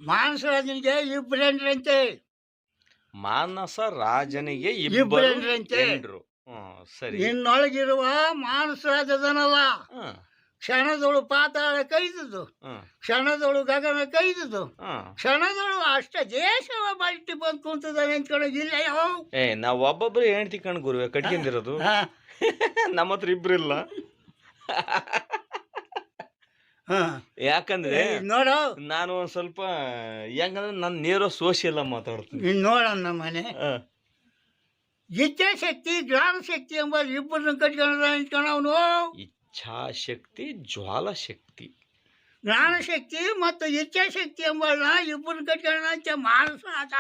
ಮಾನಸರಾಜನಿಗೆ ಇಬ್ಬರೇನ್ರಂತೆ. ಮಾನಸ ರಾಜನಿಗೆ ಇಬ್ಬರು ಇಬ್ಬರೇನ್ರಂತೆ. ಹೆಂಡ್ರು. ಸರಿ. ನಿನ್ನೊಳಗಿರುವ ಮಾನಸರಾಜದನಲ್ಲ, ಕ್ಷಣದೊಳು ಪಾತಾಳ ಕೈದುದು, ಕ್ಷಣದೊಳು ಗಗನ ಕೈದುದು, ಕ್ಷಣದೊಳು ಅಷ್ಟ ದೇಶವ ಬಟ್ಟಿ ಬಂದು ಕುಂತದಾನೆ ಅಂದ್ಕೊಳ್ಳೋದಿಲ್ಲ. ನಾವ್ ಒಬ್ಬೊಬ್ರು ಹೆಂಡ್ತಿ ಕಣ್ ಗುರುವೆ ಕಟ್ಕೊಂಡಿರೋದು. ನಮ್ಮ ಹತ್ರ ಇಬ್ರಿಲ್ಲ. ಯಾಕಂದ್ರೆ ನೋಡು, ನಾನು ಒಂದ್ ಸ್ವಲ್ಪ ಯಾಕಂದ್ರೆ ನಾನು ನೇರ ಸೋಷಿಯಲ್ ಮಾತಾಡ್ತೀನಿ. ನೀನ್ ನೋಡಣ್ಣ ಮನೆ ಇಚ್ಛಾಶಕ್ತಿ ಜ್ಞಾನಶಕ್ತಿ ಎಂಬ ಇಬ್ಬರನ್ನ ಕಟ್ಕೊಂಡ ಅವನು. ಇಚ್ಛಾಶಕ್ತಿ ಜ್ವಾಲಶಕ್ತಿ, ಜ್ಞಾನಶಕ್ತಿ ಮತ್ತು ಇಚ್ಛಾಶಕ್ತಿ ಎಂಬ ಇಬ್ಬರನ್ನ ಕಟ್ಕೊಂಡ ಮಾನಸರಾಜ.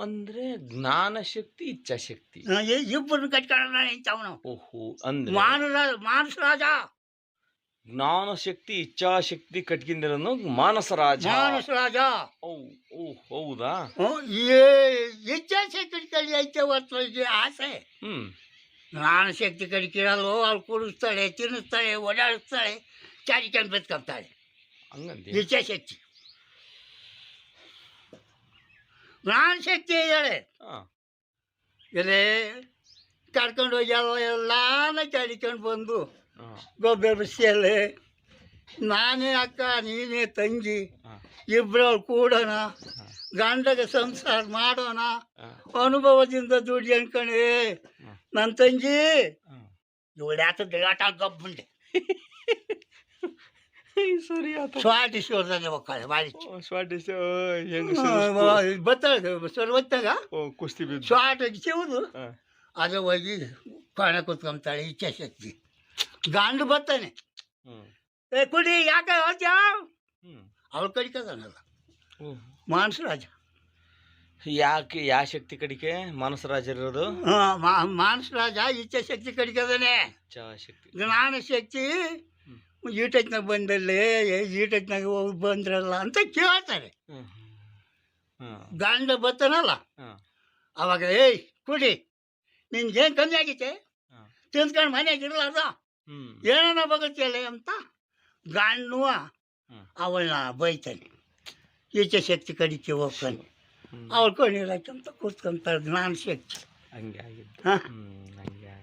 ಅಂದ್ರೆ ಜ್ಞಾನಶಕ್ತಿ ಇಚ್ಛಾಶಕ್ತಿ ಇಬ್ಬರನ್ನ ಕಟ್ಕೊಂಡ ಅವನು. ಓಹೋ, ಅಂದ್ರೆ ಮಾನಸರಾಜ. ಜ್ಞಾನಶಕ್ತಿ ಇಚ್ಛಾಶಕ್ತಿ ಕಟ್ಕಿಂದಿರೋನು ಮಾನಸರಾಜ. ಮಾನಸರಾಜ. ಓ ಹೌದಾ? ಇಚ್ಛಾಶಕ್ತಿ ಕಡಿ ಐತೆ ಹೊತ್ತು ಆಸೆ. ಜ್ಞಾನಶಕ್ತಿ ಕಡಿಕಿರಲ್ವೋ, ಅಲ್ಲಿ ಕುಡಿಸ್ತಾಳೆ, ತಿನ್ನಿಸ್ತಾಳೆ, ಓಡಾಡಿಸ್ತಾಳೆ, ಚಾರಿಕೊಂಡು ಬೆತ್ಕೊಂತಾಳೆ. ಹಂಗಂತ ಇಚ್ಛಾಶಕ್ತಿ. ಜ್ಞಾನಶಕ್ತಿ ಇದ್ದಾಳೆ. ಇದೇ ಕರ್ಕೊಂಡು ಹೋಗಿ ಎಲ್ಲಾನ ಚಾರಿಕೊಂಡು ಬಂದು ಗೊಬ್ಬರ ಬಿಸಿಯಲ್ಲೇ ನಾನೇ ಅಕ್ಕ ನೀನೇ ತಂಗಿ ಇಬ್ಬರು ಕೂಡೋಣ, ಗಂಡಗೆ ಸಂಸಾರ ಮಾಡೋಣ, ಅನುಭವದಿಂದ ದುಡ್ಡು ಅನ್ಕೊಂಡೆ. ನನ್ನ ತಂಗಿ ಇವಳು ಯಾತ ದೇಟ ಗಬ್ಬುಂಡೆ ಸರಿ ಸ್ವಾಟಿಶ್ವರದಲ್ಲಿ ಹೋಗ್ತಾಳೆ ಬಾರಿ ಬರ್ತಾಳೆ ಸರ್ವತ್ತಾಗ ಕುಸ್ತಿ ಸ್ವಾಟಿಗೆ ಸಿಗುದು ಅದು ಹೋಗಿ ಕೊಣ ಕುತ್ಕೊಂತಾಳೆ. ಇಚ್ಛಾಶಕ್ತಿ. ಗಂಡು ಬರ್ತಾನೆ, ಕುಡಿ ಯಾಕೆ ಹೋಗ್ತೀಯ, ಅವಳು ಕಡಿಕದನಲ್ಲ ಮಾನಸರಾಜ. ಯಾಕೆ ಯಾವ ಶಕ್ತಿ ಕಡಿಕೆ ಮಾನಸರಾಜ ಇರೋದು? ಮಾನಸರಾಜ ಇಚ್ಛಾಶಕ್ತಿ ಕಡಿಕದಾನೆ. ಇಚ್ಛಾಶಕ್ತಿ ಜ್ಞಾನಶಕ್ತಿ ಈಟಕ್ನಾಗ ಬಂದಲ್ಲಿ ಈಟಕ್ನಾಗ ಹೋಗಿ ಬಂದ್ರಲ್ಲ ಅಂತ ಕೇಳ್ತಾರೆ. ಗಂಡ ಬರ್ತಾನಲ್ಲ ಅವಾಗ ಏಯ್ ಕುಡಿ, ನಿನ್ಗೇನು ಕಮ್ಮಿ ಆಗೈತೆ, ತಿನ್ಸ್ಕೊಂಡು ಮನೆಯಾಗ ಇರಲಾರ್ದ ಏನೇನೋ ಬಗತ್ತಿಯಲ್ಲ ಅಂತ ಗಂಡು ಅವಳನ್ನ ಬೈತಾನೆ. ಇಚ್ಛಾಶಕ್ತಿ ಕಡಿಕೆ ಹೋಗ್ತಾನೆ, ಅವಳು ಕಣ್ಣೀರಾಕಂತ ಕೂತ್ಕೊಂತಾಳೆ. ಜ್ಞಾನಶಕ್ತಿ ಹಂಗೆ ಆಗಿದ್ದು. ಹಂಗೆ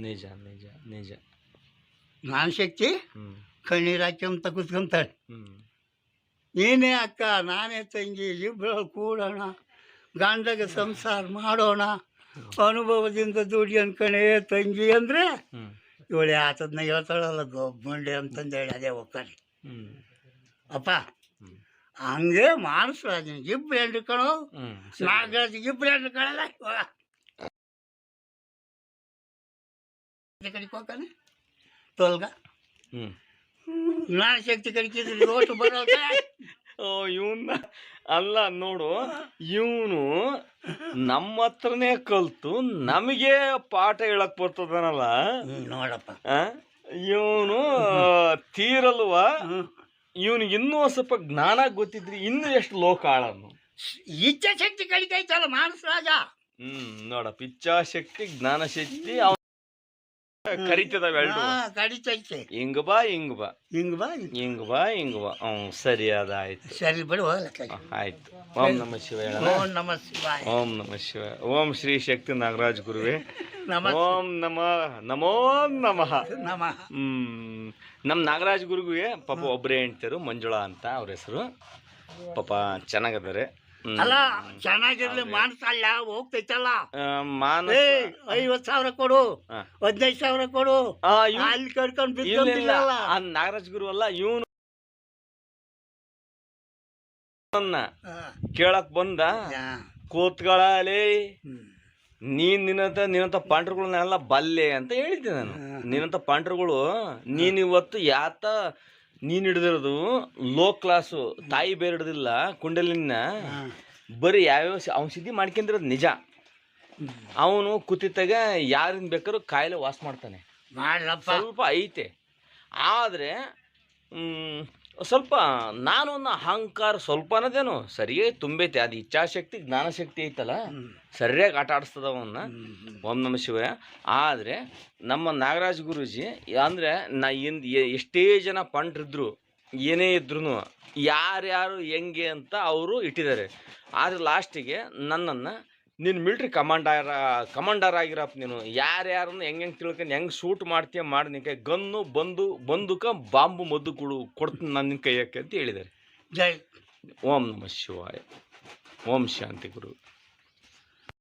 ನಿಜ ನಿಜ ನಿಜ. ಜ್ಞಾನಶಕ್ತಿ ಕಣ್ಣೀರು ಹಾಕ್ಯಂತ ಕೂತ್ಕೊಂತಾಳೆ. ನೀನೇ ಅಕ್ಕ ನಾನೇ ತಂಗಿ ಇಬ್ಬರು ಕೂಡೋಣ, ಗಂಡಗೆ ಸಂಸಾರ ಮಾಡೋಣ, ಅನುಭವದಿಂದ ದುಡಿ ಅನ್ಕಣೆ ತಂಗಿ ಅಂದರೆ ಇವಳು ಆತದನ್ನ ಹೇಳ್ತಾಳಲ್ಲ ಗೊಬ್ಬಂಡೆ ಅಂತಂದೇಳಿ ಅದೇ ಹೋಗ್ತಾನೆ. ಅಪ್ಪ ಹಂಗೆ ಮಾನಸರಾಜ ಇಬ್ಬರು ಹೆಂಡ್ರು ಕಣೋ, ನಾಗರಾಜ ಇಬ್ಬರು ಹೆಂಡ್ರು ಕಣಲ್ಲ. ಇವಾಗ ಕಡಿಕೆ ಹೋಗ್ತಾನೆ ತೊಲ್ಗ. ಜ್ಞಾನಶಕ್ತಿ ಕಡಿಕಿದ್ರೆ ಓಟು ಬರೋಲ್ಲ. ಇವನ್ನ ಅಲ್ಲ ನೋಡು, ಇವನು ನಮ್ಮ ಹತ್ರನೇ ಕಲ್ತು ನಮಗೆ ಪಾಠ ಹೇಳಕ್ ಬರ್ತದನಲ್ಲ ನೋಡಪ್ಪ. ಇವನು ತೀರಲ್ವ, ಇವನಿಗೆ ಇನ್ನೂ ಸ್ವಲ್ಪ ಜ್ಞಾನ ಗೊತ್ತಿದ್ರಿ ಇನ್ನೂ ಎಷ್ಟು ಲೋಕ ಆಳನ್ನು. ಇಚ್ಛಾಶಕ್ತಿ ಕಡಿಕೈತಲ್ಲ ಮಾನಸರಾಜ. ನೋಡಪ್ಪ, ಇಚ್ಛಾಶಕ್ತಿ ಜ್ಞಾನಶಕ್ತಿ ಕರಿತದವೆಲ್ಡು ಕಡಿತೈತೆ. ಹಿಂಗ ಬಾ ಹಿಂಗ ಬಾ ಹಿಂಗ ಬಾ ಹಿಂಗ ಬಾ ಹಿಂಗ ಬಾ. ಸರಿ, ಅದಾಯ್ತು. ಸರಿ ಬಿಡು, ಆಯ್ತು. ಓಂ ನಮ ಶಿವಾಯ. ಓಂ ನಮ ಶಿವಾಯ. ಓಂ ನಮ ಶಿವಾಯ. ಓಂ ಶ್ರೀ ಶಕ್ತಿ ನಾಗರಾಜ್ ಗುರುವೇ. ಓಂ ನಮೋ ನಮಃ. ನಮ್ಮ ನಾಗರಾಜ್ ಗುರುವಿಗೆ ಪಾಪ ಒಬ್ಬರೇ ಹೆಂಡ್ತಿರು, ಮಂಜುಳಾ ಅಂತ ಅವ್ರ ಹೆಸರು. ಪಾಪ ಚೆನ್ನಾಗದಾರೆ. ಅಲ್ಲ ಚೆನ್ನಾಗಿರ್ಲಿ, ಮಾನಸಲ್ಲ ಹೋಗ್ತೈತಲ್ಲ. 50,000 ಕೊಡು, 15,000 ಕೊಡು, ಅಲ್ಲಿ ಕರ್ಕೊಂಡು ಬಿದ್ದಿಲ್ಲ. ನಾಗರಾಜ್ ಗುರು ಅಲ್ಲ ಇವನು ಕೇಳಕ್ ಬಂದ. ಕೂತ್ಕೊಳ್ಳಲಿ, ನಿನ್ನಂತ ಪಾಂಡ್ರಗಳನ್ನೆಲ್ಲ ಬಲ್ಲೆ ಅಂತ ಹೇಳಿದ್ದೆ ನಾನು. ನಿನ್ನಂತ ಪಾಂಡ್ರಗಳು ನೀನಿವತ್ತು ಯಾತ ನೀನು ಹಿಡಿದಿರೋದು ಲೋ ಕ್ಲಾಸು, ತಾಯಿ ಬೇರೆ ಹಿಡ್ದಿಲ್ಲ ಕುಂಡಲಿನ, ಬರೀ ಯಾವ್ಯಾವ ಅವ್ನು ಸಿದ್ಧಿ ಮಾಡ್ಕೊಂಡಿರೋದು ನಿಜ. ಅವನು ಕೂತಿತ್ತಾಗ ಯಾರಿಂದ ಬೇಕಾದ್ರೂ ಕಾಯಿಲೆ ವಾಸ ಮಾಡ್ತಾನೆ, ಸ್ವಲ್ಪ ಐತೆ. ಆದರೆ ಸ್ವಲ್ಪ ನಾನು ಅಹಂಕಾರ ಸ್ವಲ್ಪ ಅನ್ನೋದೇನು ಸರಿಯಾಗಿ ತುಂಬೈತೆ. ಅದು ಇಚ್ಛಾಶಕ್ತಿ ಜ್ಞಾನಶಕ್ತಿ ಐತಲ್ಲ, ಸರಿಯಾಗಿ ಆಟ ಆಡಿಸ್ತದ ಅವನ್ನ. ಓಂ ನಮ ಶಿವಾಯ. ಆದರೆ ನಮ್ಮ ನಾಗರಾಜ್ ಗುರೂಜಿ ಅಂದರೆ ಎಷ್ಟೇ ಜನ ಪಂಡ್ರಿದ್ರು ಏನೇ ಇದ್ರೂ ಯಾರ್ಯಾರು ಹೆಂಗೆ ಅಂತ ಅವರು ಇಟ್ಟಿದ್ದಾರೆ. ಆದರೆ ಲಾಸ್ಟಿಗೆ ನನ್ನನ್ನು ನೀನು ಮಿಲ್ಟ್ರಿ ಕಮಾಂಡರ್ ಆಗಿರಪ್ಪ, ನೀನು ಯಾರ್ಯಾರನ್ನು ಹೆಂಗೆ ತಿಳ್ಕೊಂಡು ಹೆಂಗೆ ಶೂಟ್ ಮಾಡ್ತೀಯ ಮಾಡಿ, ನಿನಗೆ ಗನ್ನು ಬಂದೂಕ ಬಾಂಬು ಮದ್ದು ಕೊಡ್ತೀನಿ ನಾನು ನಿನ್ನ ಕೈಯಕ್ಕೆ ಅಂತ ಹೇಳಿದ್ದಾರೆ. ಜೈ ಓಂ ನಮಃ ಶಿವಾಯ. ಓಂ ಶಾಂತಿ ಗುರು.